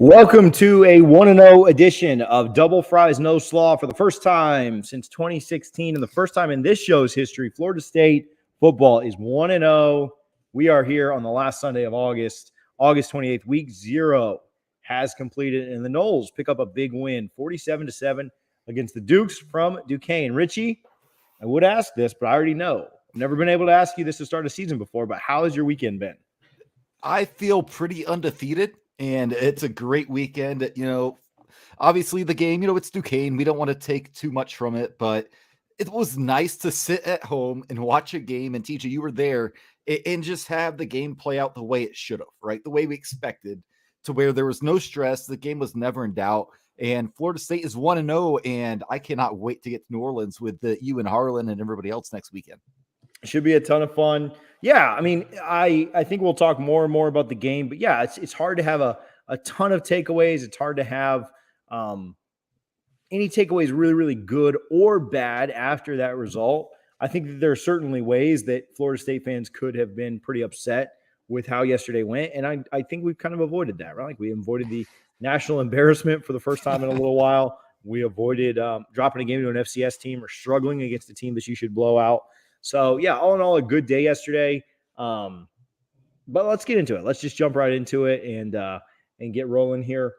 Welcome to a 1-0 edition of Double Fries No Slaw for the first time since 2016 and the first time in this show's history. Florida State football is 1-0. We are here on the last Sunday of August 28th. Week 0 has completed, and the Noles pick up a big win, 47-7 against the Dukes from Duquesne. Richie, I would ask this, but I already know. I've never been able to ask you this to start a season before, but how has your weekend been? I feel pretty undefeated. And it's a great weekend. Obviously the game, it's Duquesne. We don't want to take too much from it, but it was nice to sit at home and watch a game. And TJ, you were there and just have the game play out the way it should have, right? The way we expected, to where there was no stress. The game was never in doubt. And Florida State is 1-0. And I cannot wait to get to New Orleans with you and Harlan and everybody else next weekend. Should be a ton of fun. Yeah, I mean, I think we'll talk more and more about the game, but yeah, it's hard to have a ton of takeaways. It's hard to have any takeaways really, really good or bad after that result. I think that there are certainly ways that Florida State fans could have been pretty upset with how yesterday went, and I think we've kind of avoided that, right? Like we avoided the national embarrassment for the first time in a little while. We avoided dropping a game to an FCS team or struggling against a team that you should blow out. So, yeah, all in all, a good day yesterday. But let's get into it. Let's just jump right into it and get rolling here.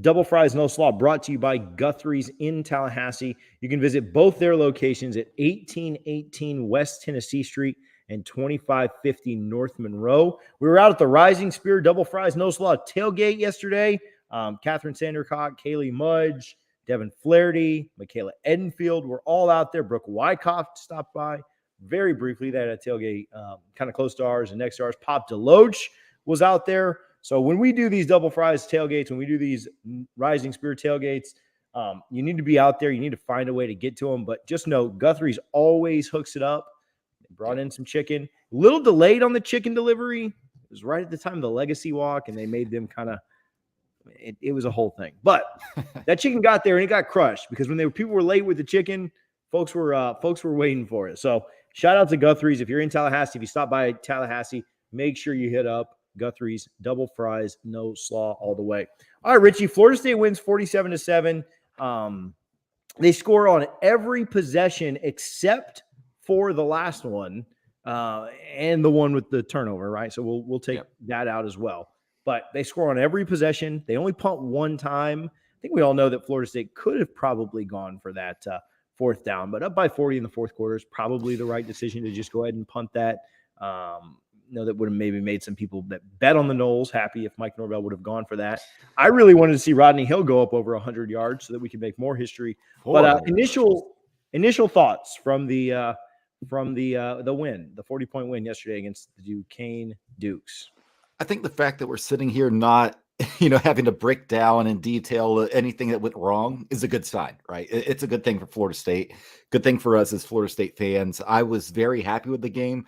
Double Fries No Slaw brought to you by Guthrie's in Tallahassee. You can visit both their locations at 1818 West Tennessee Street and 2550 North Monroe. We were out at the Rising Spear Double Fries No Slaw tailgate yesterday. Catherine Sandercock, Kaylee Mudge, Devin Flaherty, Michaela Edenfield were all out there. Brooke Wyckoff stopped by very briefly. They had a tailgate kind of close to ours and next to ours. Pop Deloach was out there. So when we do these Double Fries tailgates, when we do these Rising Spear tailgates, you need to be out there. You need to find a way to get to them. But just know Guthrie's always hooks it up. They brought in some chicken. A little delayed on the chicken delivery. It was right at the time of the Legacy Walk, and they made them kind of it was a whole thing. But that chicken got there and it got crushed because when people were late with the chicken, folks were waiting for it. So shout out to Guthrie's. If you're in Tallahassee, if you stop by Tallahassee, make sure you hit up Guthrie's Double Fries No Slaw all the way. All right, Richie, Florida State wins 47-7. They score on every possession except for the last one and the one with the turnover, right? So we'll take that out as well. But they score on every possession. They only punt one time. I think we all know that Florida State could have probably gone for that fourth down, but up by 40 in the fourth quarter is probably the right decision to just go ahead and punt that. That would have maybe made some people that bet on the Noles happy if Mike Norvell would have gone for that. I really wanted to see Rodney Hill go up over 100 yards so that we could make more history. But initial thoughts from the win, the 40-point win yesterday against the Duquesne Dukes. I think the fact that we're sitting here not, having to break down in detail anything that went wrong is a good sign, right? It's a good thing for Florida State. Good thing for us as Florida State fans. I was very happy with the game.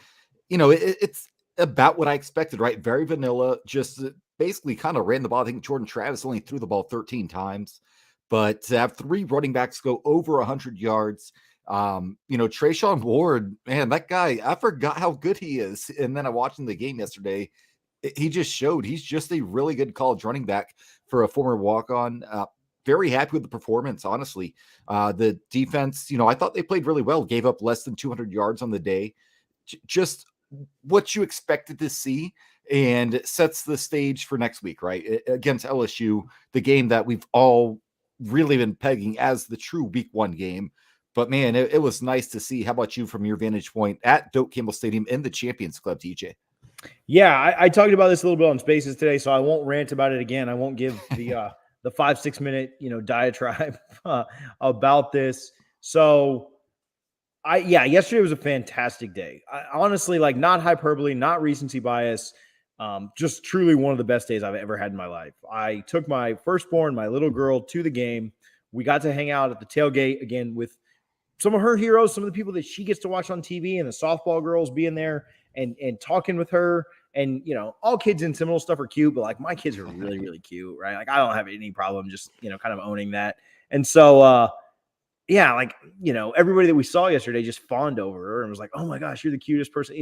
It's about what I expected, right? Very vanilla, just basically kind of ran the ball. I think Jordan Travis only threw the ball 13 times, but to have 3 running backs go over 100 yards, Trayshawn Ward, man, that guy, I forgot how good he is. And then I watched him the game yesterday. He just showed he's just a really good college running back for a former walk-on. Very happy with the performance, honestly. The defense, I thought they played really well, gave up less than 200 yards on the day. Just what you expected to see, and sets the stage for next week, right? Against LSU, the game that we've all really been pegging as the true week 1 game. But, man, it was nice to see. How about you from your vantage point at Doak Campbell Stadium in the Champions Club, TJ? Yeah, I talked about this a little bit on Spaces today, so I won't rant about it again. I won't give the 5-6 minute diatribe about this. So yesterday was a fantastic day. Honestly, like not hyperbole, not recency bias, just truly one of the best days I've ever had in my life. I took my firstborn, my little girl, to the game. We got to hang out at the tailgate again with some of her heroes, some of the people that she gets to watch on TV, and the softball girls being there and talking with her. And, all kids in Seminole stuff are cute, but like my kids are really, really cute, right? Like I don't have any problem just, kind of owning that. And so, everybody that we saw yesterday just fawned over her and was like, oh my gosh, you're the cutest person,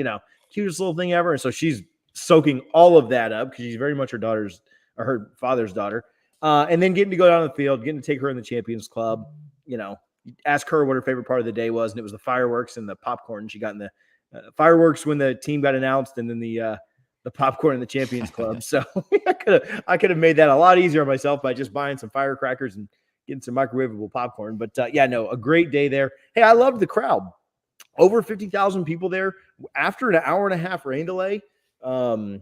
cutest little thing ever. And so she's soaking all of that up because she's very much her daughter's or her father's daughter. And then getting to go down the field, getting to take her in the Champions Club, ask her what her favorite part of the day was. And it was the fireworks and the popcorn. She got in the fireworks when the team got announced, and then the popcorn in the Champions Club. So I could have made that a lot easier on myself by just buying some firecrackers and getting some microwavable popcorn. But a great day there. Hey, I loved the crowd. Over 50,000 people there after an hour and a half rain delay. I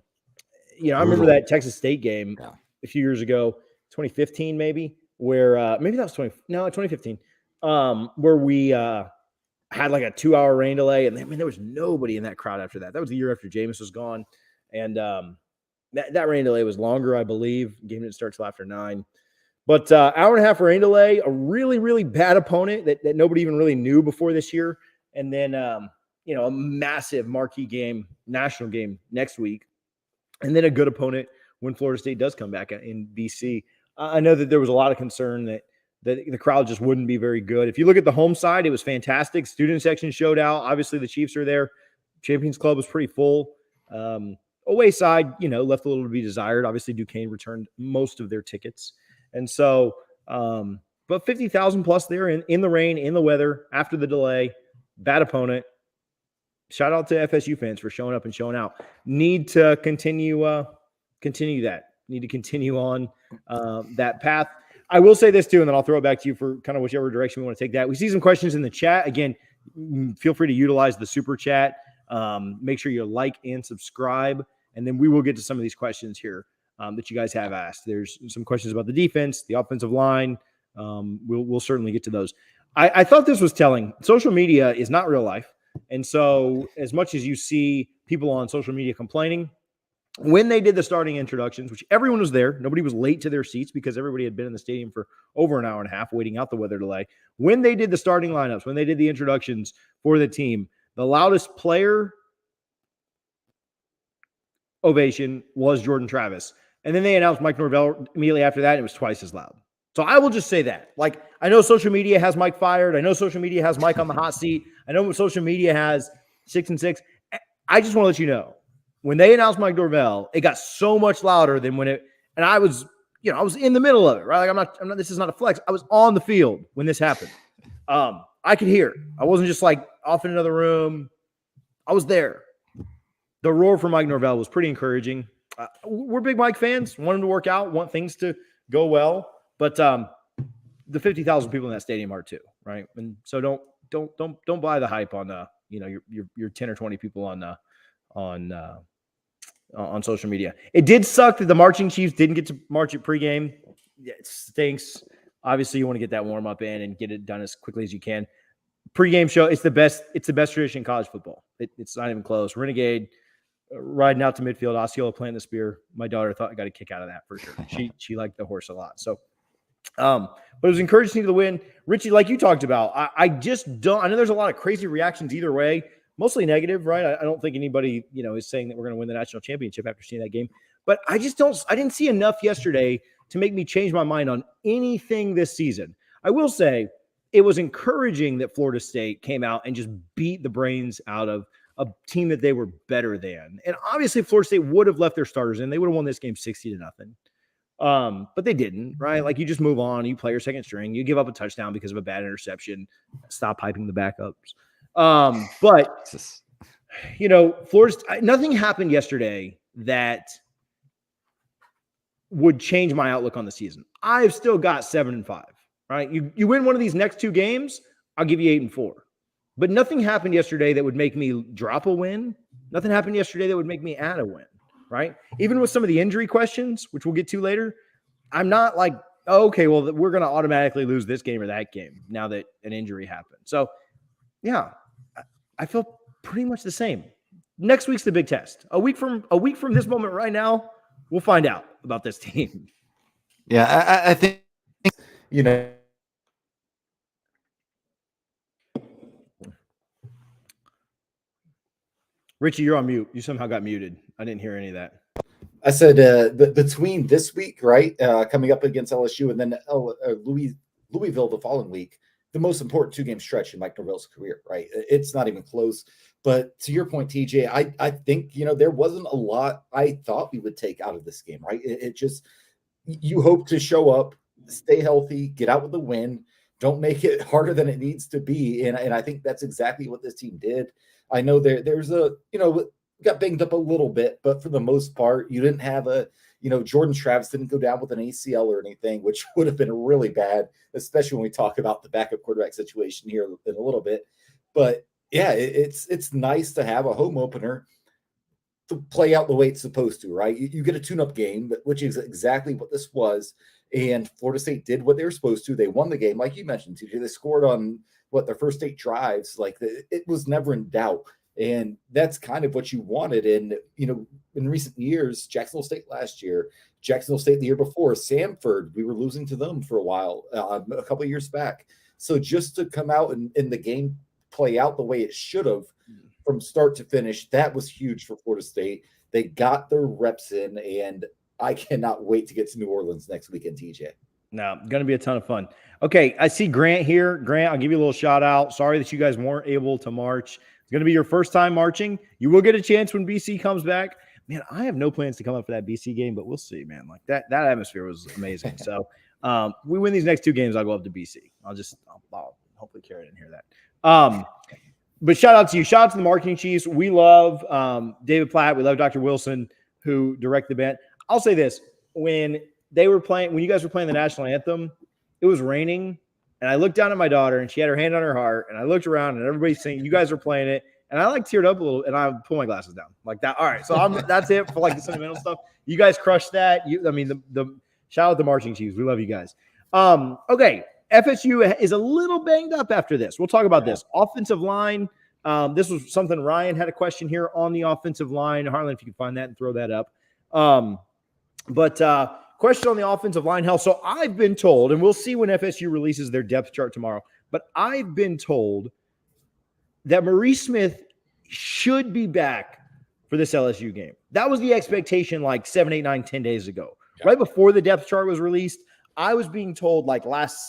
remember that Texas State game a few years ago, 2015 maybe, where maybe that was 2015, where we had like a 2-hour rain delay, and there was nobody in that crowd after that. That was the year after Jameis was gone, and that rain delay was longer, I believe. Game didn't start till after 9. But hour and a half rain delay, a really, really bad opponent that nobody even really knew before this year. And then, a massive marquee game, national game next week. And then a good opponent when Florida State does come back in BC. I know that there was a lot of concern that the crowd just wouldn't be very good. If you look at the home side, it was fantastic. Student section showed out. Obviously, the Chiefs are there. Champions Club was pretty full. Away side, left a little to be desired. Obviously, Duquesne returned most of their tickets. And so, but 50,000 plus there in the rain, in the weather, after the delay. Bad opponent. Shout out to FSU fans for showing up and showing out. Need to continue that. Need to continue on that path. I will say this too, and then I'll throw it back to you for kind of whichever direction we want to take that. We see some questions in the chat. Again, feel free to utilize the super chat. Make sure you like and subscribe, and then we will get to some of these questions here that you guys have asked. There's some questions about the defense, the offensive line. We'll certainly get to those. I thought this was telling. Social media is not real life. And so as much as you see people on social media complaining, when they did the starting introductions, which everyone was there, nobody was late to their seats because everybody had been in the stadium for over an hour and a half waiting out the weather delay. When they did the starting lineups, when they did the introductions for the team, the loudest player ovation was Jordan Travis. And then they announced Mike Norvell immediately after that, and it was twice as loud. So I will just say that. Like, I know social media has Mike fired. I know social media has Mike on the hot seat. I know social media has 6 and 6. I just want to let you know, when they announced Mike Norvell, it got so much louder than when it, and I was in the middle of it, right? Like I'm not, this is not a flex. I was on the field when this happened. I could hear. I wasn't just like off in another room. I was there. The roar for Mike Norvell was pretty encouraging. We're big Mike fans, want him to work out, want things to go well. But the 50,000 people in that stadium are too, right? And so don't buy the hype on your 10 or 20 people on social media. It did suck that the marching Chiefs didn't get to march at pregame. Yeah, it stinks. Obviously, you want to get that warm up in and get it done as quickly as you can. Pregame show, it's the best tradition in college football. It's not even close. Renegade riding out to midfield, Osceola planting the spear. My daughter thought I got a kick out of that for sure. She liked the horse a lot. So. But it was encouraging to win. Richie, like you talked about, I just don't – I know there's a lot of crazy reactions either way, mostly negative, right? I don't think anybody, is saying that we're going to win the national championship after seeing that game. But I didn't see enough yesterday to make me change my mind on anything this season. I will say it was encouraging that Florida State came out and just beat the brains out of a team that they were better than. And obviously Florida State would have left their starters in. They would have won this game 60-0. But they didn't, right? Like, you just move on. You play your second string. You give up a touchdown because of a bad interception. Stop hyping the backups. But, Florida, nothing happened yesterday that would change my outlook on the season. I've still got 7-5, right? You win one of these next 2 games, I'll give you 8-4. But nothing happened yesterday that would make me drop a win. Nothing happened yesterday that would make me add a win. Right? Even with some of the injury questions, which we'll get to later, I'm not like, oh, okay, well, we're going to automatically lose this game or that game now that an injury happened. So, yeah, I feel pretty much the same. Next week's the big test. A week from this moment right now, we'll find out about this team. Yeah, I think, Richie, you're on mute. You somehow got muted. I didn't hear any of that. I said between this week, right, coming up against LSU and then Louisville the following week, the most important 2-game stretch in Mike Norvell's career, right? It's not even close. But to your point, TJ, I think, there wasn't a lot I thought we would take out of this game, right? It just, you hope to show up, stay healthy, get out with the win, don't make it harder than it needs to be. And I think that's exactly what this team did. I know there's got banged up a little bit, but for the most part, you didn't have Jordan Travis didn't go down with an ACL or anything, which would have been really bad, especially when we talk about the backup quarterback situation here in a little bit. But yeah, it's nice to have a home opener to play out the way it's supposed to, right? You get a tune-up game, which is exactly what this was. And Florida State did what they were supposed to. They won the game, like you mentioned, TJ. They scored on their first 8 drives. It was never in doubt. And that's kind of what you wanted. And, in recent years, Jacksonville State last year, Jacksonville State the year before, Samford, we were losing to them for a while, a couple of years back. So just to come out and in the game play out the way it should have from start to finish, that was huge for Florida State. They got their reps in, and I cannot wait to get to New Orleans next weekend, TJ. No, going to be a ton of fun. Okay, I see Grant here. Grant, I'll give you a little shout out. Sorry that you guys weren't able to march. It's going to be your first time marching. You will get a chance when BC comes back. Man, I have no plans to come up for that BC game, but we'll see, man. Like that atmosphere was amazing. So we win these next 2 games, I'll go up to BC. I'll hopefully Carrie didn't hear that. But shout out to you. Shout out to the marketing chiefs. We love David Platt. We love Dr. Wilson, who directed the band. I'll say this. When you guys were playing the national anthem, it was raining. And I looked down at my daughter, and she had her hand on her heart. And I looked around, and everybody's singing. You guys were playing it. And I teared up a little, and I pulled my glasses down like that. All right. So that's it for the sentimental stuff. You guys crushed that. The shout out to marching chiefs. We love you guys. Okay. FSU is a little banged up after this. We'll talk about this. Offensive line. This was something Ryan had a question here on the offensive line. Harlan, if you can find that and throw that up. Question on the offensive line health. So I've been told, and we'll see when FSU releases their depth chart tomorrow, but I've been told that Maurice Smith should be back for this LSU game. That was the expectation 7, 8, 9, 10 days ago. Yeah. Right before the depth chart was released, I was being told last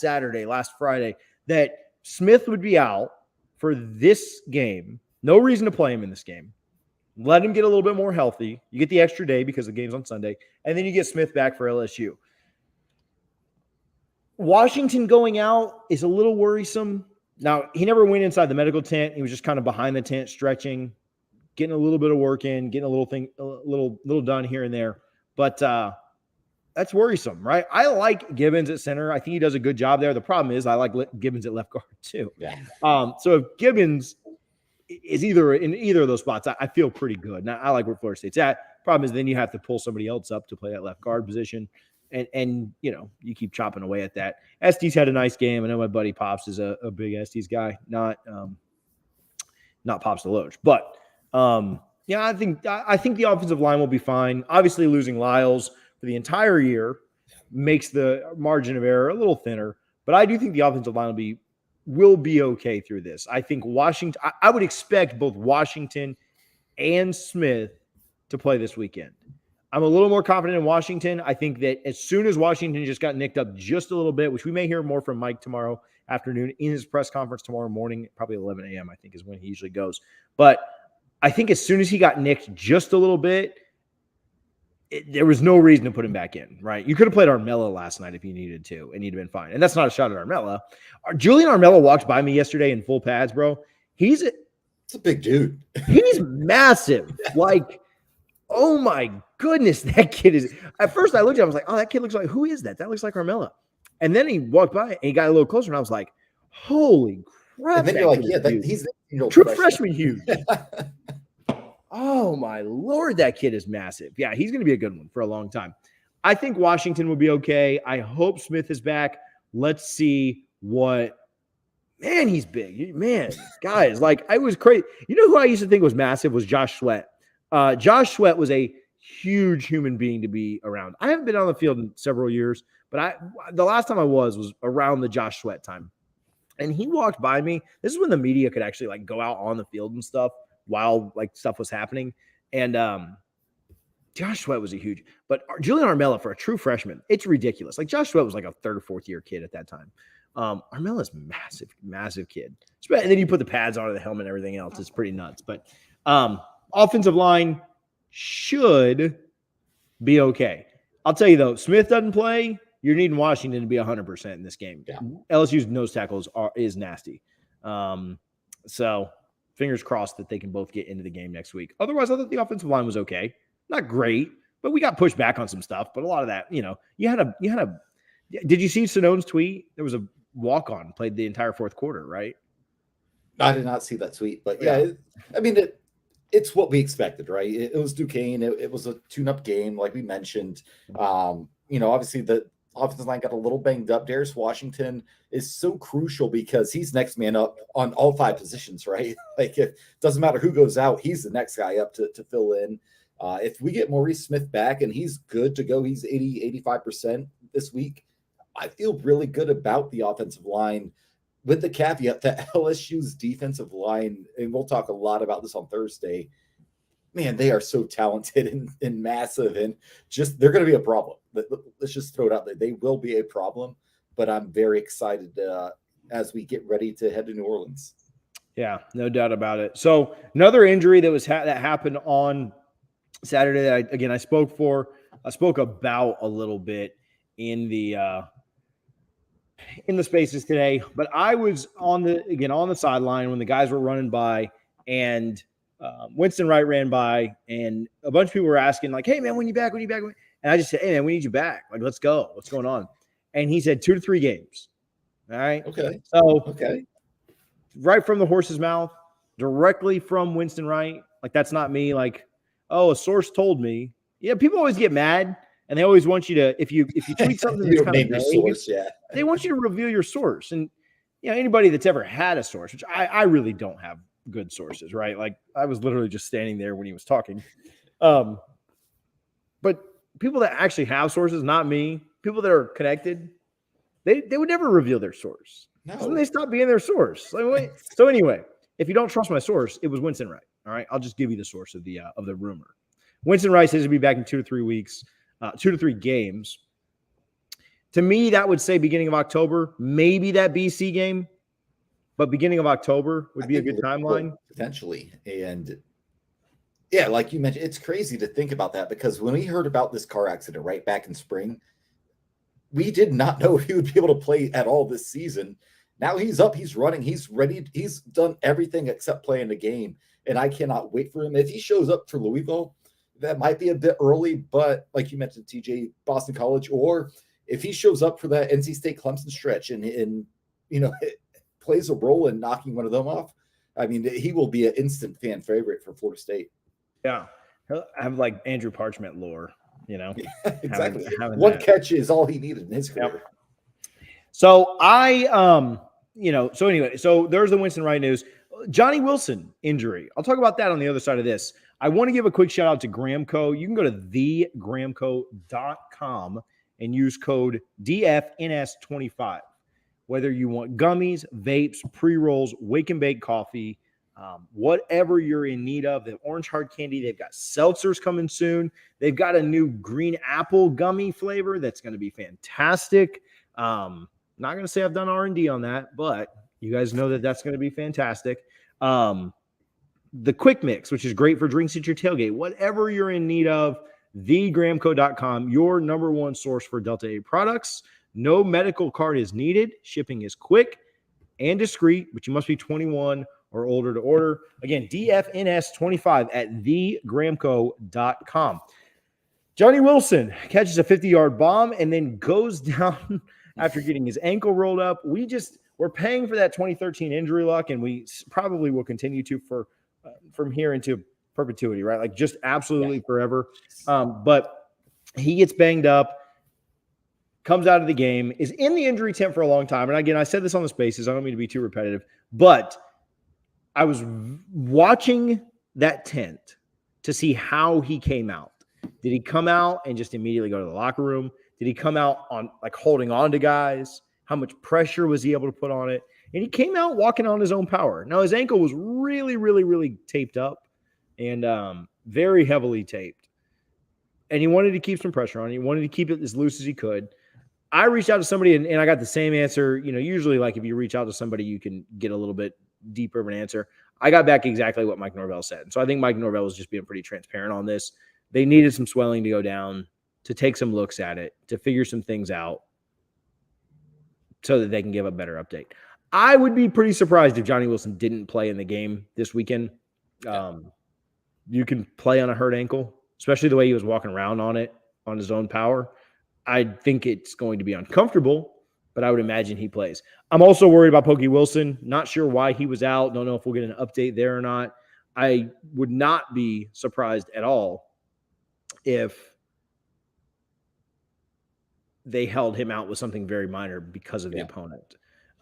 Friday, that Smith would be out for this game. No reason to play him in this game. Let him get a little bit more healthy. You get the extra day because the game's on Sunday, and then you get Smith back for LSU. Washington going out is a little worrisome. Now, he never went inside the medical tent. He was just kind of behind the tent, stretching, getting a little bit of work in, getting a little done here and there. But that's worrisome, right? I like Gibbons at center. I think he does a good job there. The problem is I like Gibbons at left guard too. Yeah. So if Gibbons is in either of those spots, I feel pretty good. Now, I like where Florida State's at. Problem is then you have to pull somebody else up to play that left guard position. And you keep chopping away at that. Estes had a nice game. I know my buddy Pops is a big Estes guy, not Pops Deloge. But I think the offensive line will be fine. Obviously, losing Lyles for the entire year makes the margin of error a little thinner. But I do think the offensive line will be okay through this. I think Washington. I would expect both Washington and Smith to play this weekend. I'm a little more confident in Washington. I think that as soon as Washington just got nicked up just a little bit, which we may hear more from Mike tomorrow afternoon in his press conference tomorrow morning, probably 11 a.m., I think is when he usually goes. But I think as soon as he got nicked just a little bit, there was no reason to put him back in, right? You could have played Armella last night if you needed to, and he'd have been fine. And that's not a shot at Armella. Julian Armella walked by me yesterday in full pads, bro. It's a big dude. He's massive. Oh my goodness, that kid is. At first, I looked at him, I was like, oh, that kid looks like, who is that? That looks like Armella. And then he walked by and he got a little closer, and I was like, holy crap. And then you're like, he's true freshman huge. Oh my Lord, that kid is massive. Yeah, he's going to be a good one for a long time. I think Washington will be okay. I hope Smith is back. Let's see what. Man, he's big. Man, guys, I was crazy. You know who I used to think was massive was Josh Sweat. Josh Sweat was a huge human being to be around. I haven't been on the field in several years, but the last time I was around the Josh Sweat time. And he walked by me. This is when the media could actually go out on the field and stuff while stuff was happening. And Josh Sweat was a but Julian Armella for a true freshman, it's ridiculous. Josh Sweat was a 3rd or 4th year kid at that time. Armella's massive kid. And then you put the pads on the helmet and everything else. It's pretty nuts. But offensive line should be okay. I'll tell you, though, Smith doesn't play. You're needing Washington to be 100% in this game. Yeah. LSU's nose tackles is nasty. So fingers crossed that they can both get into the game next week. Otherwise, I thought the offensive line was okay. Not great, but we got pushed back on some stuff. But a lot of that, you had a. Did you see Sinone's tweet? There was a walk-on played the entire fourth quarter, right? I did not see that tweet, but it's what we expected, right? It was Duquesne. It was a tune-up game, like we mentioned. Obviously the offensive line got a little banged up. Darius Washington is so crucial because he's next man up on all 5 positions, right? Like it doesn't matter who goes out, he's the next guy up to fill in. If we get Maurice Smith back and he's good to go, he's 85% this week, I feel really good about the offensive line, with the caveat that LSU's defensive line, and we'll talk a lot about this on Thursday, man, they are so talented and massive, and just they're going to be a problem. Let's just throw it out there. They will be a problem, but I'm very excited as we get ready to head to New Orleans. Yeah, no doubt about it. So another injury that was that happened on Saturday that I spoke about a little bit in the spaces today, but I was on the sideline when the guys were running by, and Winston Wright ran by, and a bunch of people were asking like, "Hey man, when you back? When you back?" And I just said, "Hey man, we need you back. Like, let's go. What's going on?" And he said 2 to 3 games. All right. Okay. So okay. Right from the horse's mouth, directly from Winston Wright. Like, that's not me. Like, oh, a source told me. Yeah, people always get mad. And they always want you to, if you tweet something that's kind of vague, source, they want you to reveal your source. And anybody that's ever had a source, which I really don't have good sources, right? Like, I was literally just standing there when he was talking. But people that actually have sources, not me, people that are connected, they would never reveal their source. No. So they stop being their source. So anyway, if you don't trust my source, it was Winston Wright. All right, I'll just give you the source of the rumor. Winston Wright says he'll be back in 2 to 3 weeks. 2 to 3 games. To me, that would say beginning of October, maybe that BC game, but beginning of October would be a good timeline. Potentially. And yeah, like you mentioned, it's crazy to think about that, because when we heard about this car accident right back in spring, we did not know if he would be able to play at all this season. Now he's up, he's running, he's ready. He's done everything except playing the game. And I cannot wait for him. If he shows up for Louisville, that might be a bit early, but like you mentioned, TJ, Boston College, or if he shows up for that NC State Clemson stretch and plays a role in knocking one of them off, I mean, he will be an instant fan favorite for Florida State. Yeah. He'll have like Andrew Parchment lore, Yeah, exactly. having One that. catch is all he needed in his career. Yep. So so there's the Winston Wright news. Johnny Wilson injury. I'll talk about that on the other side of this. I want to give a quick shout out to Gramco. You can go to thegramco.com and use code DFNS25. Whether you want gummies, vapes, pre-rolls, wake and bake coffee, whatever you're in need of, the orange hard candy, they've got seltzers coming soon. They've got a new green apple gummy flavor that's going to be fantastic. Not going to say I've done R&D on that, but you guys know that that's going to be fantastic. The Quick Mix, which is great for drinks at your tailgate, whatever you're in need of, thegramco.com, your number one source for Delta 8 products. No medical card is needed. Shipping is quick and discreet, but you must be 21 or older to order. Again, DFNS25 at thegramco.com. Johnny Wilson catches a 50-yard bomb and then goes down after getting his ankle rolled up. We're paying for that 2013 injury luck, and we probably will continue to from here into perpetuity, right? Like just absolutely forever. But he gets banged up, comes out of the game, is in the injury tent for a long time. And again, I said this on the spaces. I don't mean to be too repetitive, but I was watching that tent to see how he came out. Did he come out and just immediately go to the locker room? Did he come out on like holding on to guys? How much pressure was he able to put on it? And he came out walking on his own power. Now, his ankle was really, really, really taped up and very heavily taped. And he wanted to keep some pressure on it. He wanted to keep it as loose as he could. I reached out to somebody and I got the same answer. Usually like if you reach out to somebody, you can get a little bit deeper of an answer. I got back exactly what Mike Norvell said. And so I think Mike Norvell was just being pretty transparent on this. They needed some swelling to go down, to take some looks at it, to figure some things out so that they can give a better update. I would be pretty surprised if Johnny Wilson didn't play in the game this weekend. You can play on a hurt ankle, especially the way he was walking around on it on his own power. I think it's going to be uncomfortable, but I would imagine he plays. I'm also worried about Pokey Wilson. Not sure why he was out. Don't know if we'll get an update there or not. I would not be surprised at all if they held him out with something very minor because of the opponent.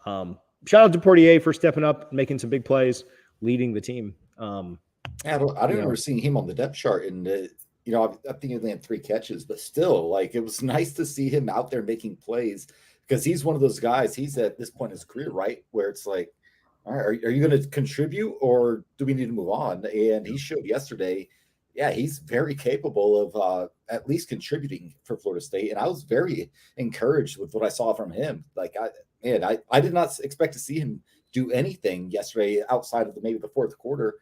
Shout out to Portier for stepping up, making some big plays, leading the team. I don't remember seeing him on the depth chart, and I think he only had 3 catches, but still, like, it was nice to see him out there making plays, because he's one of those guys. He's at this point in his career, right, where it's like, all right, are you going to contribute, or do we need to move on? And he showed yesterday, he's very capable of at least contributing for Florida State, and I was very encouraged with what I saw from him. Like, I did not expect to see him do anything yesterday outside of maybe the fourth quarter.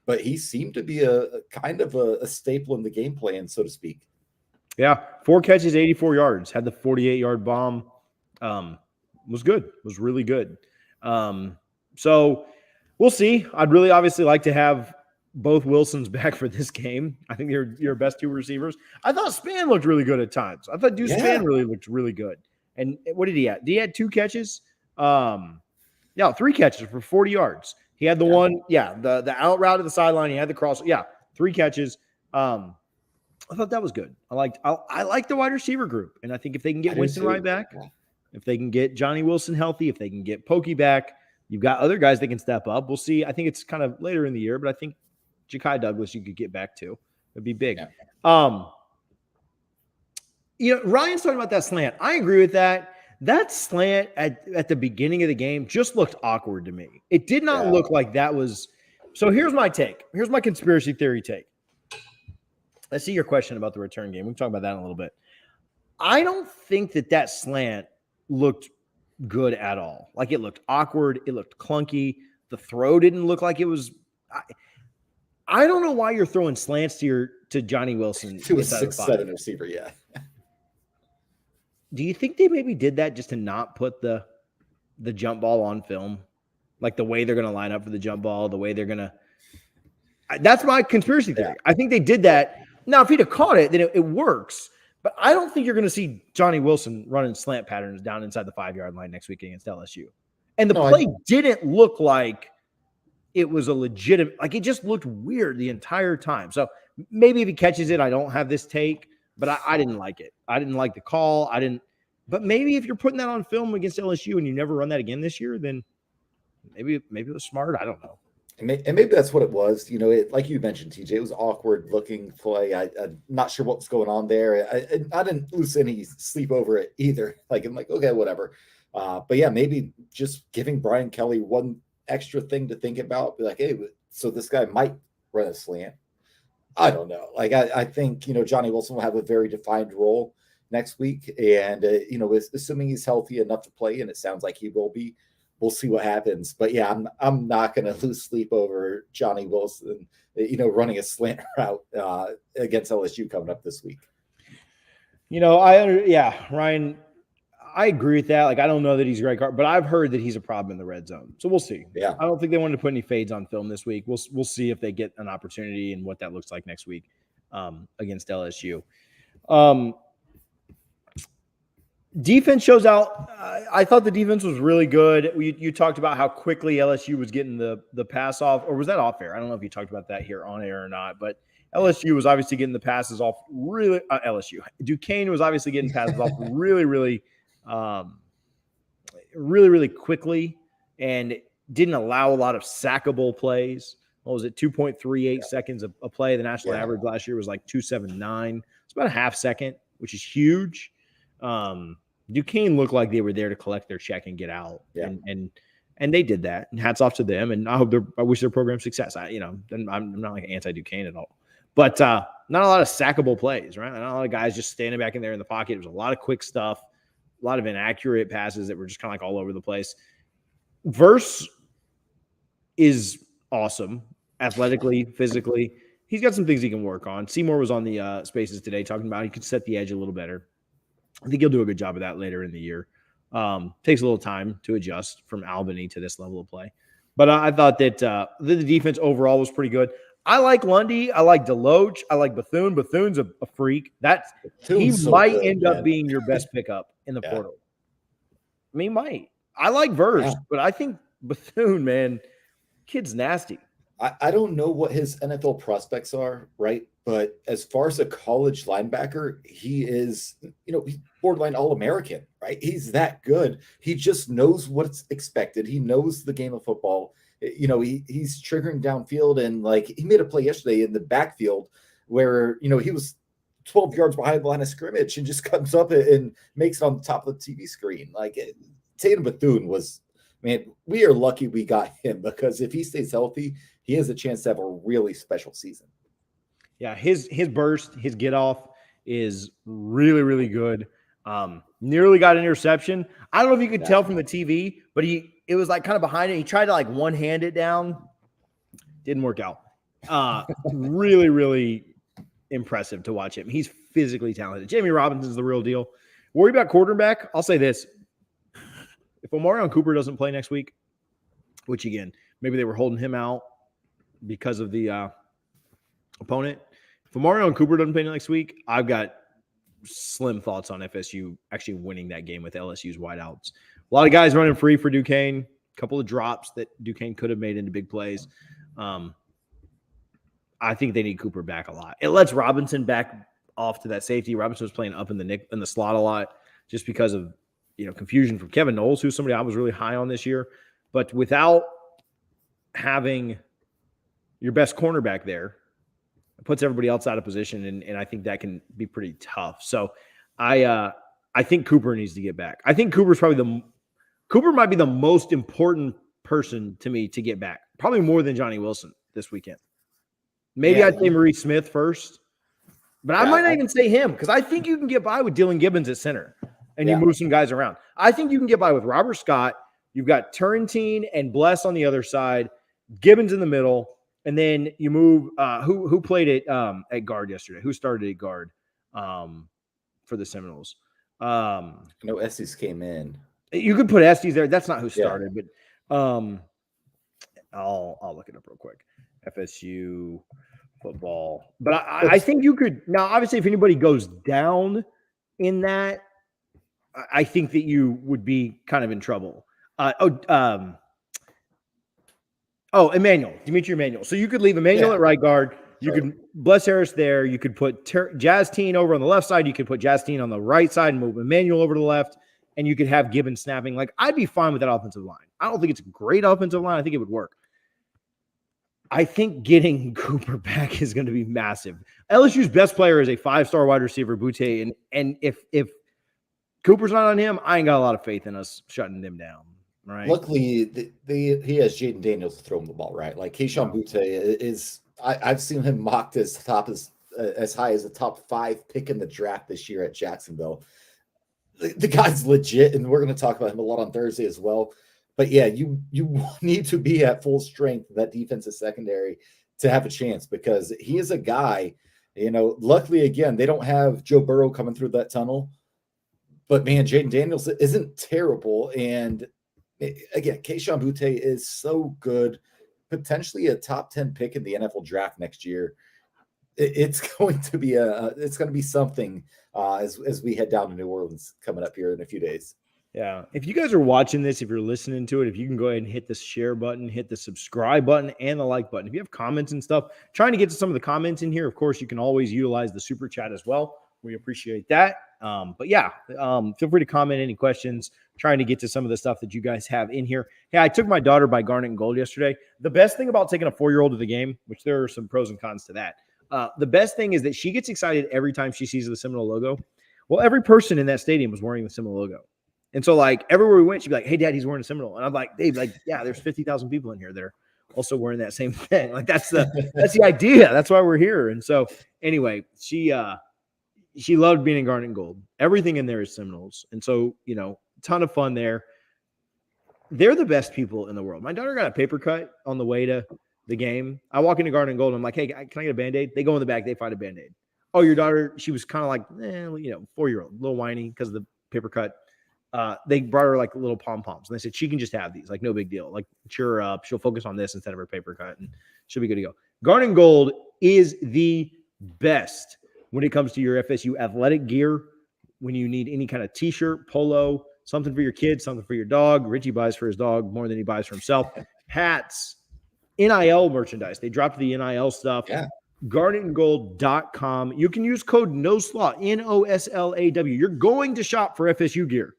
But he seemed to be a kind of a staple in the game plan, so to speak. Yeah, 4 catches, 84 yards. Had the 48-yard bomb. Was good. Was really good. So we'll see. I'd really obviously like to have both Wilsons back for this game. I think they're your best 2 receivers. I thought Spann looked really good at times. I thought Deuce Spann really looked really good. And what did he have? He had 2 catches. 3 catches for 40 yards. He had the one, the out route to the sideline. He had the cross. 3 catches. I thought that was good. I like the wide receiver group. And I think if they can get Winston right back, if they can get Johnny Wilson healthy, if they can get Pokey back, you've got other guys that can step up. We'll see. I think it's kind of later in the year, but I think Ja'Kai Douglas you could get back to. It'd be big. Yeah. Ryan's talking about that slant. I agree with that. That slant at the beginning of the game just looked awkward to me. It did not look like that was – so here's my take. Here's my conspiracy theory take. Let's see your question about the return game. We can talk about that in a little bit. I don't think that slant looked good at all. Like, it looked awkward. It looked clunky. The throw didn't look like it was – I don't know why you're throwing slants to Johnny Wilson. To a 6'7" receiver, Do you think they maybe did that just to not put the jump ball on film? Like the way they're going to line up for the jump ball, the way they're going to – that's my conspiracy theory. I think they did that. Now, if he'd have caught it, then it works. But I don't think you're going to see Johnny Wilson running slant patterns down inside the 5-yard line next week against LSU. And the play didn't look like it was a legitimate – like, it just looked weird the entire time. So maybe if he catches it, I don't have this take. But I didn't like it. I didn't like the call. But maybe if you're putting that on film against LSU and you never run that again this year, then maybe it was smart. I don't know. And maybe that's what it was. Like you mentioned, TJ, it was awkward looking play. I'm not sure what was going on there. I didn't lose any sleep over it either. Like, I'm like, okay, whatever. But maybe just giving Brian Kelly one extra thing to think about. Be like, hey, so this guy might run a slant. I don't know. Like, I think, Johnny Wilson will have a very defined role next week. And, assuming he's healthy enough to play, and it sounds like he will be, we'll see what happens. But, I'm not going to lose sleep over Johnny Wilson, running a slant route against LSU coming up this week. Ryan, I agree with that. Like, I don't know that he's a great card, but I've heard that he's a problem in the red zone. So we'll see. Yeah. I don't think they wanted to put any fades on film this week. We'll see if they get an opportunity and what that looks like next week against LSU. Defense shows out. I thought the defense was really good. You talked about how quickly LSU was getting the pass off, or was that off air? I don't know if you talked about that here on air or not, but LSU was obviously getting the passes off really Duquesne was obviously getting passes off really, really really quickly, and didn't allow a lot of sackable plays. What was it, 2.38 seconds a play? The national average last year was like 2.79. It's about a half second, which is huge. Duquesne looked like they were there to collect their check and get out, and they did that. And hats off to them. And I wish their program success. I'm not like anti-Duquesne at all, but not a lot of sackable plays, right? Not a lot of guys just standing back in there in the pocket. It was a lot of quick stuff. a lot of inaccurate passes that were just kind of like all over the place. Verse is awesome athletically, physically. He's got some things he can work on. Seymour was on the Spaces today talking about he could set the edge a little better. I think he'll do a good job of that later in the year. Takes a little time to adjust from Albany to this level of play. But I thought that the defense overall was pretty good. I like Lundy. I like Deloach. I like Bethune. Bethune's a freak. He might end up being your best pickup in the portal. I mean, he might. I like Verse, but I think Bethune, man, kid's nasty. I don't know what his NFL prospects are, right? But as far as a college linebacker, he is, he's borderline All-American, right? He's that good. He just knows what's expected. He knows the game of football. He's triggering downfield, and like he made a play yesterday in the backfield where, he was 12 yards behind the line of scrimmage and just comes up and makes it on the top of the TV screen. Like Tatum Bethune was, man, we are lucky we got him, because if he stays healthy, he has a chance to have a really special season. Yeah, his burst, his get off is really, really good. Nearly got an interception. I don't know if you could tell from the TV, but it was like kind of behind it. He tried to like one-hand it down. Didn't work out. Really, really impressive to watch him. He's physically talented. Jamie Robinson's the real deal. Worry about quarterback. I'll say this. If Omarion Cooper doesn't play next week, which again, maybe they were holding him out because of the opponent. If Omarion Cooper doesn't play next week, I've got slim thoughts on FSU actually winning that game with LSU's wideouts. A lot of guys running free for Duquesne. A couple of drops that Duquesne could have made into big plays. I think they need Cooper back a lot. It lets Robinson back off to that safety. Robinson was playing up in the slot a lot just because of confusion from Kevin Noles, who's somebody I was really high on this year. But without having your best cornerback there, it puts everybody else out of position, and I think that can be pretty tough. So I think Cooper needs to get back. I think Cooper might be the most important person to me to get back, probably more than Johnny Wilson this weekend. Maybe I'd say Maurice Smith first, but I might not even say him, because I think you can get by with Dylan Gibbons at center, and you move some guys around. I think you can get by with Robert Scott. You've got Turrentine and Bless on the other side, Gibbons in the middle, and then you move who played at guard yesterday? Who started at guard for the Seminoles? No, Estes came in. You could put Estes there. That's not who started, but I'll look it up real quick. FSU football. But I think you could now. Obviously, if anybody goes down in that, I think that you would be kind of in trouble. Dimitri Emmanuel. So you could leave Emmanuel at right guard. You could Bless Harris there. You could put Jazz Teen over on the left side. You could put Jazz Teen on the right side and move Emmanuel over to the left. And you could have Gibbons snapping. Like, I'd be fine with that offensive line. I don't think it's a great offensive line. I think it would work. I think getting Cooper back is going to be massive. LSU's best player is a 5-star wide receiver, Butte. And if Cooper's not on him, I ain't got a lot of faith in us shutting them down. Right. Luckily, he has Jaden Daniels to throw him the ball, right? Like Keyshawn Butte is, I've seen him mocked as high as the top 5 pick in the draft this year at Jacksonville. The guy's legit, and we're going to talk about him a lot on Thursday as well. But yeah, you need to be at full strength of that defensive secondary to have a chance, because he is a guy, luckily, again, they don't have Joe Burrow coming through that tunnel. But man, Jaden Daniels isn't terrible. And again, Keyshawn Butte is so good, potentially a top 10 pick in the NFL draft next year. It's going to be something as we head down to New Orleans coming up here in a few days. Yeah. If you guys are watching this, if you're listening to it, if you can go ahead and hit the share button, hit the subscribe button, and the like button. If you have comments and stuff, trying to get to some of the comments in here, of course, you can always utilize the super chat as well. We appreciate that. But yeah, feel free to comment any questions, trying to get to some of the stuff that you guys have in here. Hey, I took my daughter by Garnet and Gold yesterday. The best thing about taking a 4-year-old to the game, which there are some pros and cons to that. The best thing is that she gets excited every time she sees the Seminole logo. Well, every person in that stadium was wearing the Seminole logo. And so, like, everywhere we went, she'd be like, "Hey, Dad, he's wearing a Seminole." And I'm like, "Dave, yeah, there's 50,000 people in here that are also wearing that same thing." Like, that's the idea. That's why we're here. And so, anyway, she she loved being in Garnet and Gold. Everything in there is Seminoles. And so, ton of fun there. They're the best people in the world. My daughter got a paper cut on the way to the game. I walk into Garnet and Gold, and I'm like, hey, can I get a Band-Aid? They go in the back. They find a Band-Aid. Oh, your daughter, she was kind of like, 4-year-old, a little whiny because of the paper cut. They brought her like little pom-poms. And they said, she can just have these. Like, no big deal. Like, cheer her up. She'll focus on this instead of her paper cut, and she'll be good to go. Garnet and Gold is the best when it comes to your FSU athletic gear. When you need any kind of T-shirt, polo, something for your kids, something for your dog. Richie buys for his dog more than he buys for himself. Hats, NIL merchandise. They dropped the NIL stuff. Yeah. GarnetandGold.com. You can use code NOSLAW, NOSLAW. You're going to shop for FSU gear.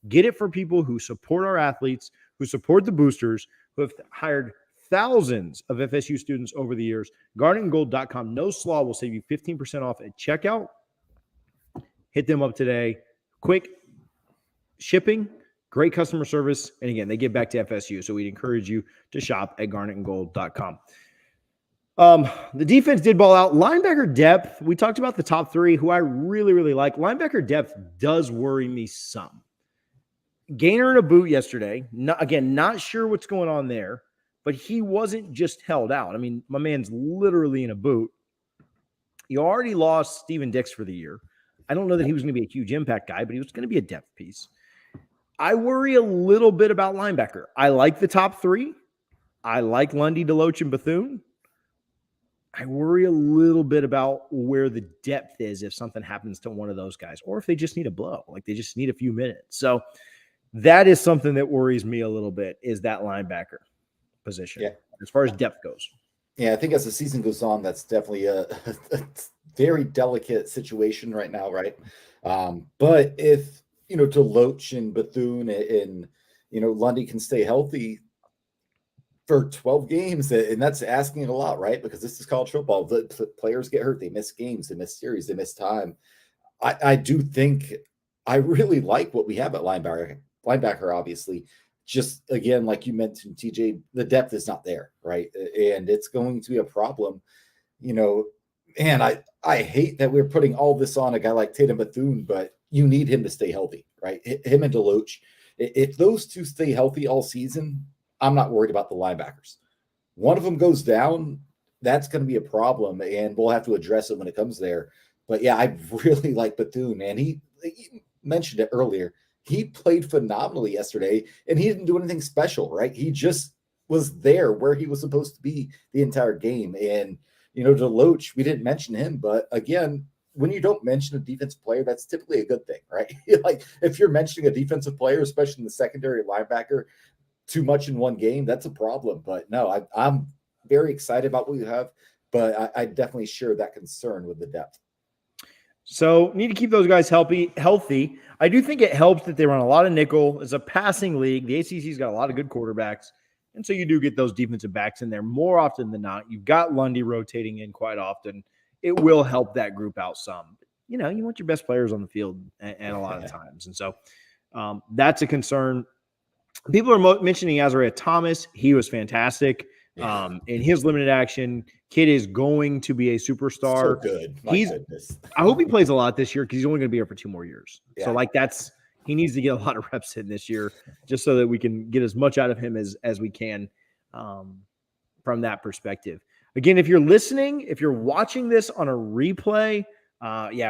Get it for people who support our athletes, who support the boosters, who have hired thousands of FSU students over the years. GarnetandGold.com. NOSLAW will save you 15% off at checkout. Hit them up today. Quick shipping, great customer service. And again, they give back to FSU. So we'd encourage you to shop at GarnetandGold.com. The defense did ball out. Linebacker depth, we talked about the top three, who I really, really like. Linebacker depth does worry me some. Gainer in a boot yesterday. Not sure what's going on there, but he wasn't just held out. I mean, my man's literally in a boot. You already lost Steven Dix for the year. I don't know that he was going to be a huge impact guy, but he was going to be a depth piece. I worry a little bit about linebacker. I like the top three. I like Lundy, Deloach, and Bethune. I worry a little bit about where the depth is if something happens to one of those guys, or if they just need a blow, like they just need a few minutes. So that is something that worries me a little bit, is that linebacker position as far as depth goes. Yeah, I think as the season goes on, that's definitely a very delicate situation right now, right? But if, Deloach and Bethune and, Lundy can stay healthy for 12 games, and that's asking a lot, right? Because this is college football. The players get hurt. They miss games. They miss series. They miss time. I do think I really like what we have at linebacker. Linebacker, obviously. Just, again, like you mentioned, TJ, the depth is not there, right? And it's going to be a problem, And I hate that we're putting all this on a guy like Tatum Bethune, but you need him to stay healthy, right? Him and Deloach. If those two stay healthy all season, I'm not worried about the linebackers. One of them goes down, that's going to be a problem, and we'll have to address it when it comes there. But yeah, I really like Bethune, man. He mentioned it earlier. He played phenomenally yesterday, and he didn't do anything special, right? He just was there where he was supposed to be the entire game. And, Deloach, we didn't mention him, but again, when you don't mention a defensive player, that's typically a good thing, right? Like if you're mentioning a defensive player, especially in the secondary linebacker, too much in one game, that's a problem. But no, I'm very excited about what you have, but I definitely share that concern with the depth. So need to keep those guys healthy. I do think it helps that they run a lot of nickel. It's a passing league. The ACC's got a lot of good quarterbacks. And so you do get those defensive backs in there more often than not. You've got Lundy rotating in quite often. It will help that group out some. You want your best players on the field and a lot of times. And so that's a concern. People are mentioning Azariah Thomas. He was fantastic. In his limited action, kid is going to be a superstar. So good. Goodness. I hope he plays a lot this year because he's only going to be here for 2 more years. Yeah. So he needs to get a lot of reps in this year just so that we can get as much out of him as we can from that perspective. Again, if you're listening, if you're watching this on a replay,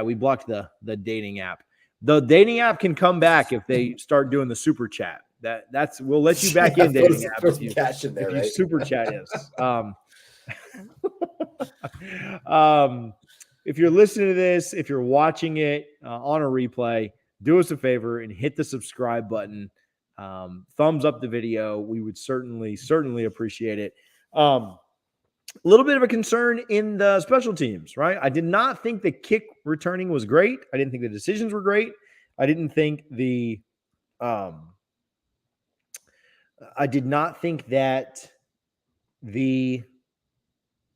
we blocked the dating app. The dating app can come back if they start doing the super chat. We'll let you back in dating app if you super chat us. If you're listening to this, if you're watching it on a replay, do us a favor and hit the subscribe button. Thumbs up the video. We would certainly appreciate it. A little bit of a concern in the special teams, right? I did not think the kick returning was great. I didn't think the decisions were great. I didn't think I did not think that the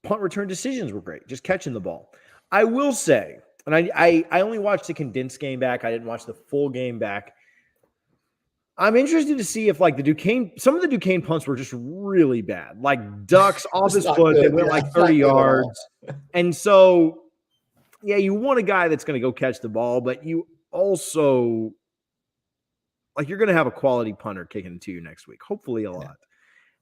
punt return decisions were great, just catching the ball. I will say, and I only watched the condensed game back. I didn't watch the full game back. I'm interested to see if some of the Duquesne punts were just really bad, like ducks off his foot. They went like 30 yards. And so you want a guy that's going to go catch the ball, but you also you're going to have a quality punter kicking it to you next week, hopefully a lot. Yeah.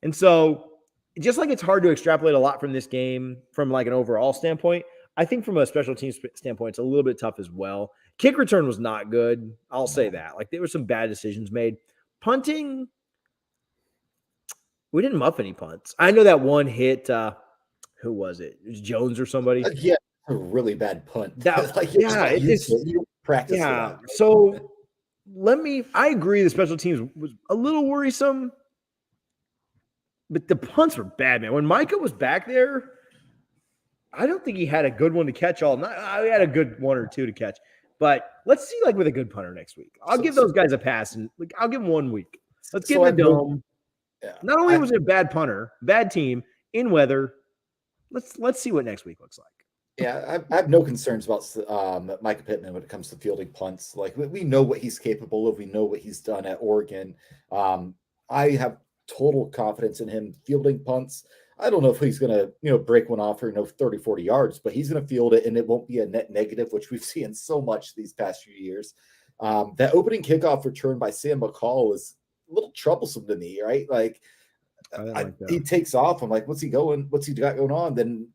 And so just like it's hard to extrapolate a lot from this game from an overall standpoint, I think from a special teams standpoint, it's a little bit tough as well. Kick return was not good. I'll say that. There were some bad decisions made. Punting, we didn't muff any punts. I know that one hit, who was it? It was Jones or somebody. Yeah, a really bad punt. You practice. Yeah. So I agree the special teams was a little worrisome, but the punts were bad, man. When Micah was back there, I don't think he had a good one to catch all night. I had a good one or two to catch. But let's see, with a good punter next week. I'll give those guys a pass, and I'll give them 1 week. Let's give them the dome. Not only was it a bad punter, bad team, in weather, let's see what next week looks like. Yeah, I have no concerns about Micah Pittman when it comes to fielding punts. We know what he's capable of. We know what he's done at Oregon. I have total confidence in him fielding punts. I don't know if he's going to, break one off for 30, 40 yards, but he's going to field it, and it won't be a net negative, which we've seen so much these past few years. That opening kickoff return by Sam McCall is a little troublesome to me, right? He takes off. I'm like, what's he got going on? Then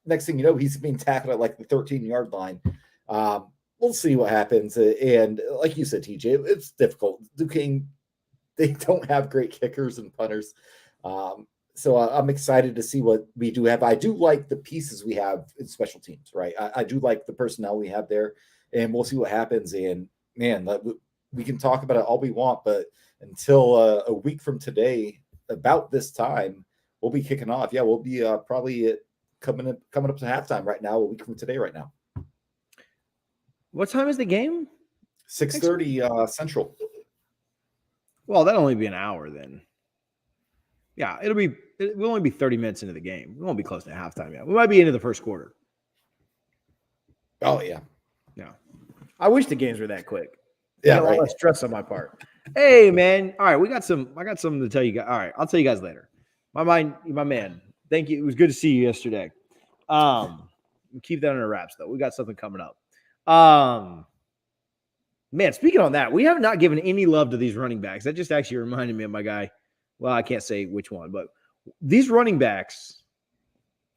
next thing you know, he's being tackled at the 13-yard line. We'll see what happens. And like you said, TJ, it's difficult. Duquesne, they don't have great kickers and punters. So I'm excited to see what we do have. I do like the pieces we have in special teams, right? I do like the personnel we have there, and we'll see what happens. And man, we can talk about it all we want, but until a week from today, about this time, we'll be kicking off. Yeah, we'll be probably coming up to halftime right now. A week from today, right now. What time is the game? 6:30 Central. Well, that'll only be an hour then. Yeah, we'll only be 30 minutes into the game. We won't be close to halftime yet. We might be into the first quarter. Oh, yeah. Yeah. I wish the games were that quick. Yeah, right. A lot of stress on my part. Hey, man. All right, I got something to tell you guys. All right, I'll tell you guys later. My man. Thank you. It was good to see you yesterday. Keep that under wraps, though. We got something coming up. Man, speaking on that, we have not given any love to these running backs. That just actually reminded me of my guy. Well, I can't say which one, but these running backs,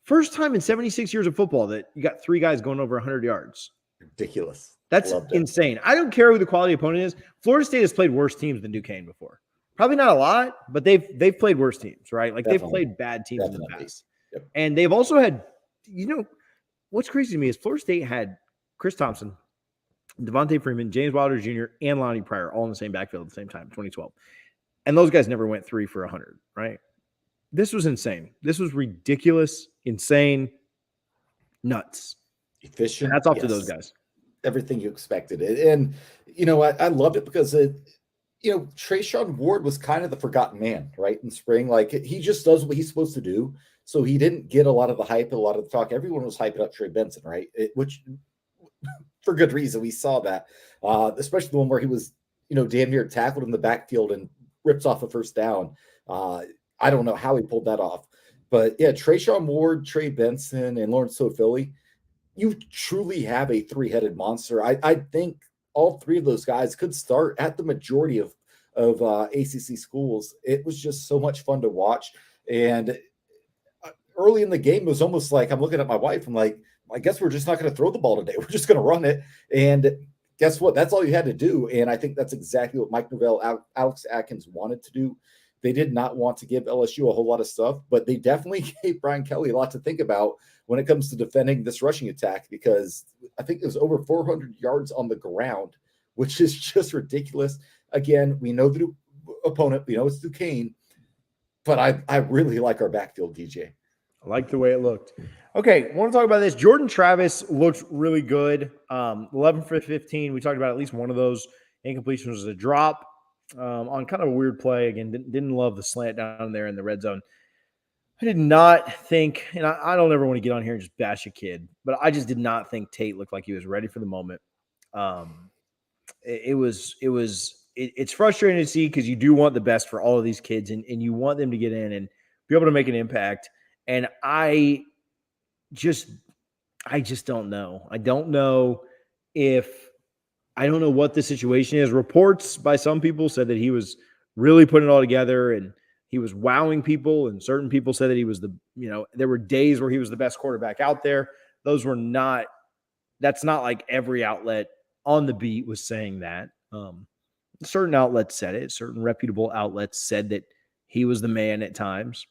first time in 76 years of football that you got 3 guys going over 100 yards. Ridiculous. That's insane. I don't care who the quality opponent is. Florida State has played worse teams than Duquesne before. Probably not a lot, but they've played worse teams, right? They've played bad teams in the past. Yep. And they've also had, what's crazy to me is Florida State had Chris Thompson, Devontae Freeman, James Wilder Jr., and Lonnie Pryor all in the same backfield at the same time, 2012. And those guys never went 3 for 100, right? This was insane. This was ridiculous, insane, nuts. Efficient. And that's off to those guys. Everything you expected. And, I loved it because, Trayshawn Ward was kind of the forgotten man, right? In spring, he just does what he's supposed to do. So he didn't get a lot of the hype, a lot of the talk. Everyone was hyping up Trey Benson, right? Which, for good reason, we saw that, especially the one where he was, damn near tackled in the backfield and rips off a first down. I don't know how he pulled that off. But, yeah, Trayshawn Ward, Trey Benson, and Lawrence Toafili, you truly have a 3-headed monster. I think all 3 of those guys could start at the majority of ACC schools. It was just so much fun to watch. And early in the game, it was almost like I'm looking at my wife. I'm like, I guess we're just not going to throw the ball today. We're just going to run it. And guess what? That's all you had to do. And I think that's exactly what Mike Norvell, Alex Atkins wanted to do. They did not want to give LSU a whole lot of stuff, but they definitely gave Brian Kelly a lot to think about when it comes to defending this rushing attack, because I think it was over 400 yards on the ground, which is just ridiculous. Again, we know the opponent, we know it's Duquesne, but I really like our backfield, DJ. I like the way it looked. Okay, I want to talk about this. Jordan Travis looked really good. 11 for 15. We talked about at least one of those incompletions was a drop on kind of a weird play. Again, didn't love the slant down there in the red zone. I did not think, and I don't ever want to get on here and just bash a kid, but I just did not think Tate looked like he was ready for the moment. It's frustrating to see because you do want the best for all of these kids and you want them to get in and be able to make an impact. And I I just don't know. I don't know what the situation is. Reports by some people said that he was really putting it all together and he was wowing people, and certain people said that he was there were days where he was the best quarterback out there. That's not like every outlet on the beat was saying that. Certain outlets said it. Certain reputable outlets said that he was the man at times.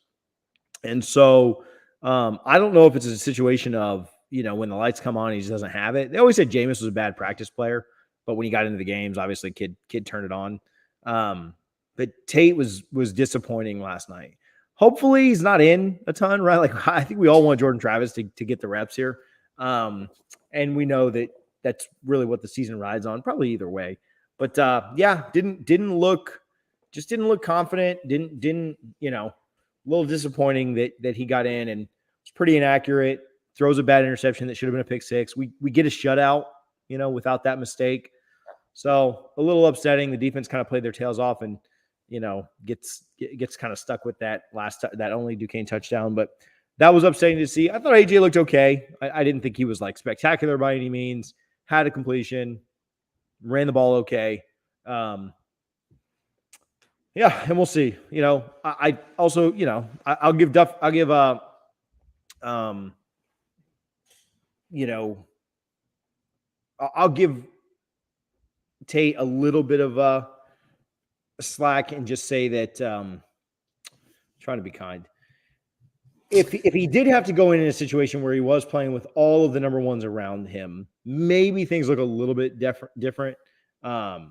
And so I don't know if it's a situation of, when the lights come on, he just doesn't have it. They always said Jameis was a bad practice player, but when he got into the games, obviously kid turned it on. But Tate was disappointing last night. Hopefully he's not in a ton, right? Like I think we all want Jordan Travis to get the reps here. And we know that that's really what the season rides on, probably either way. But didn't look confident. Didn't a little disappointing that he got in and was pretty inaccurate. Throws a bad interception that should have been a pick six. We get a shutout, without that mistake. So a little upsetting. The defense kind of played their tails off and gets kind of stuck with that that only Duquesne touchdown. But that was upsetting to see. I thought AJ looked okay. I didn't think he was like spectacular by any means. Had a completion, ran the ball okay. And we'll see. I also, I'll give I'll give Tate a little bit of a slack and just say that trying to be kind. If he did have to go in a situation where he was playing with all of the number ones around him, maybe things look a little bit different. But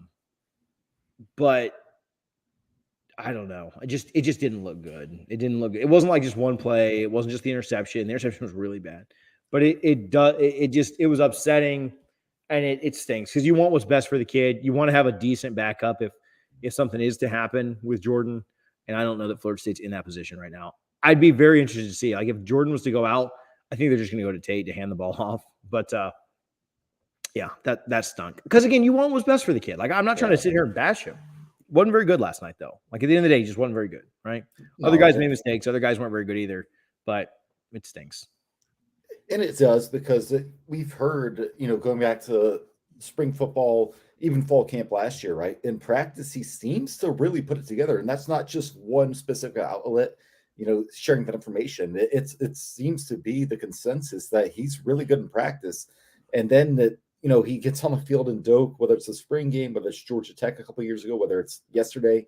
I don't know. It just didn't look good. It didn't look good. It wasn't like just one play. It wasn't just the interception. The interception was really bad. But it was upsetting, and it stinks because you want what's best for the kid. You want to have a decent backup if something is to happen with Jordan. And I don't know that Florida State's in that position right now. I'd be very interested to see. Like if Jordan was to go out, I think they're just going to go to Tate to hand the ball off. But that stunk. Because again, you want what's best for the kid. Like I'm not trying to sit here and bash him. Wasn't very good last night, though. Like at the end of the day, he just wasn't very good, right? No, other guys made mistakes. Other guys weren't very good either, but it stinks. And it does because we've heard, going back to spring football, even fall camp last year, right? In practice, he seems to really put it together. And that's not just one specific outlet, sharing that information. It seems to be the consensus that he's really good in practice. And then that, he gets on the field in Doak, whether it's a spring game, whether it's Georgia Tech a couple of years ago, whether it's yesterday,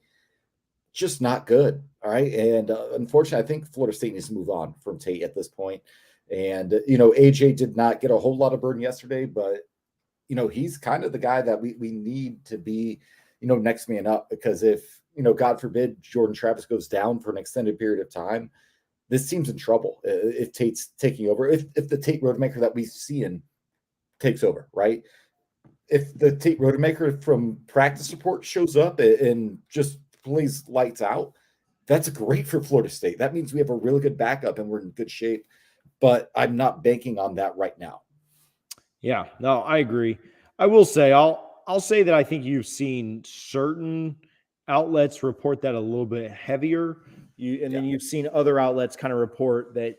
just not good. All right. And unfortunately, I think Florida State needs to move on from Tate at this point. And, AJ did not get a whole lot of burden yesterday, but, he's kind of the guy that we need to be, next man up because if, God forbid, Jordan Travis goes down for an extended period of time, this team's in trouble if Tate's taking over. If the Tate Rodemaker that we see in takes over, right? If the Tate Rodemaker from practice report shows up and just plays lights out, that's great for Florida State. That means we have a really good backup and we're in good shape. But I'm not banking on that right now. Yeah, no, I agree. I will say, I'll say that I think you've seen certain outlets report that a little bit heavier. Then you've seen other outlets kind of report that.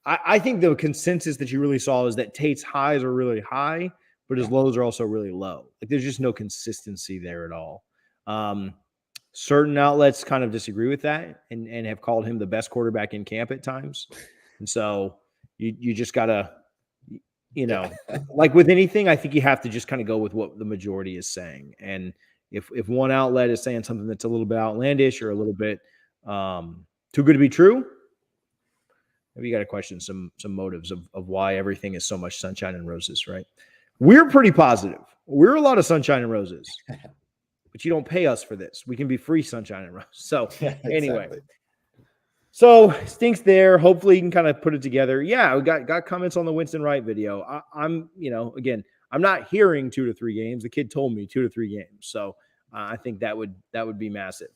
I think the consensus that you really saw is that Tate's highs are really high, but his lows are also really low. Like there's just no consistency there at all. Certain outlets kind of disagree with that and have called him the best quarterback in camp at times. And so you just gotta, like with anything, I think you have to just kind of go with what the majority is saying. And if one outlet is saying something that's a little bit outlandish or a little bit too good to be true, maybe you got to question some motives of why everything is so much sunshine and roses, right? We're pretty positive. We're a lot of sunshine and roses, but you don't pay us for this. We can be free sunshine and roses. So anyway, so stinks there. Hopefully you can kind of put it together. Yeah, we got comments on the Winston Wright video. I'm again, I'm not hearing 2 to 3 games. The kid told me 2 to 3 games. So I think that would be massive.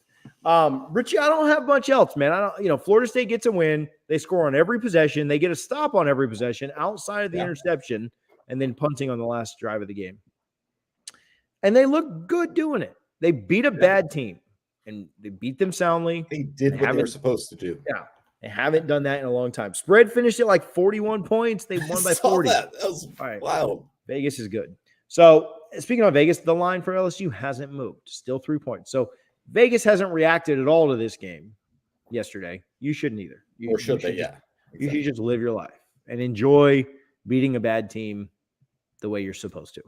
Richie, I don't have much else, man. Florida State gets a win. They score on every possession. They get a stop on every possession outside of the interception and then punting on the last drive of the game. And they look good doing it. They beat a bad team and they beat them soundly. They did what they were supposed to do. Yeah. They haven't done that in a long time. Spread finished at like 41 points. They won by 40. That was All right. wild. Vegas is good. So speaking of Vegas, the line for LSU hasn't moved. Still 3 points. So Vegas hasn't reacted at all to this game yesterday. You shouldn't either. Or should they? Yeah. You should just live your life and enjoy beating a bad team the way you're supposed to.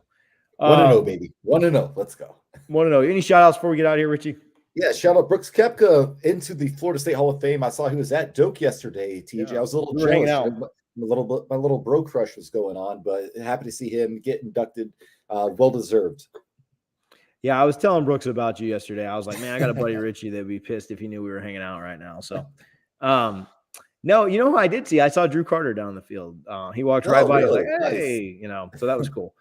1-0, baby. 1-0. Let's go. 1-0. Any shout outs before we get out of here, Richie? Yeah, shout out Brooks Koepka into the Florida State Hall of Fame. I saw he was at Doak yesterday, TJ. Yeah, I was a little hanging jealous. out. My little bro crush was going on, but happy to see him get inducted. Well deserved. Yeah, I was telling Brooks about you yesterday. I was like, man, I got a buddy Richie that'd be pissed if he knew we were hanging out right now. So, no, you know who I did see? I saw Drew Carter down the field. He walked right by. Really? Like, hey, Nice. So that was cool.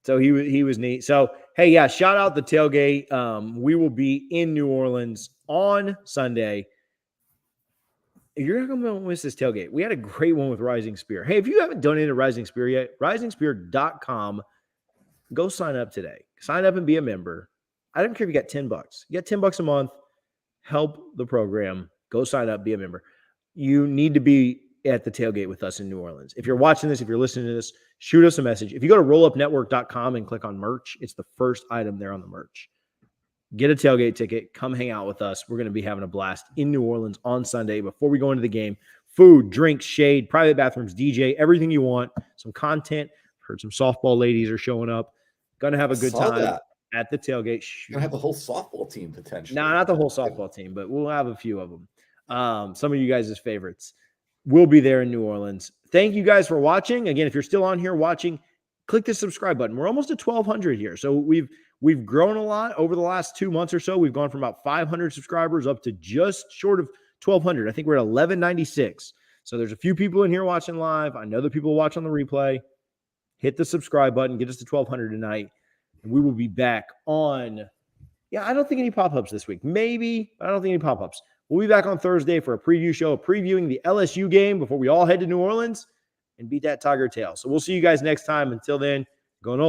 So he was neat. So, hey, yeah, shout out the tailgate. We will be in New Orleans on Sunday. You're not going to miss this tailgate. We had a great one with Rising Spear. Hey, if you haven't donated to Rising Spear yet, risingspear.com, go sign up today. Sign up and be a member. I don't care if you got $10. You got $10 a month. Help the program. Go sign up, be a member. You need to be at the tailgate with us in New Orleans. If you're watching this, if you're listening to this, shoot us a message. If you go to rollupnetwork.com and click on merch, it's the first item there on the merch. Get a tailgate ticket. Come hang out with us. We're going to be having a blast in New Orleans on Sunday before we go into the game. Food, drinks, shade, private bathrooms, DJ, everything you want. Some content. Heard some softball ladies are showing up. Going to have a good time at the tailgate. You're going to have the whole softball team potentially. No, not the whole softball team, but we'll have a few of them. Some of you guys' favorites. We'll be there in New Orleans. Thank you guys for watching. Again, if you're still on here watching, click the subscribe button. We're almost at 1,200 here. So we've grown a lot over the last 2 months or so. We've gone from about 500 subscribers up to just short of 1,200. I think we're at 1,196. So there's a few people in here watching live. I know that people watch on the replay. Hit the subscribe button. Get us to 1,200 tonight. And we will be back on, I don't think any pop-ups this week. Maybe, but I don't think any pop-ups. We'll be back on Thursday for a preview show, previewing the LSU game before we all head to New Orleans and beat that Tiger tail. So we'll see you guys next time. Until then, go Noles.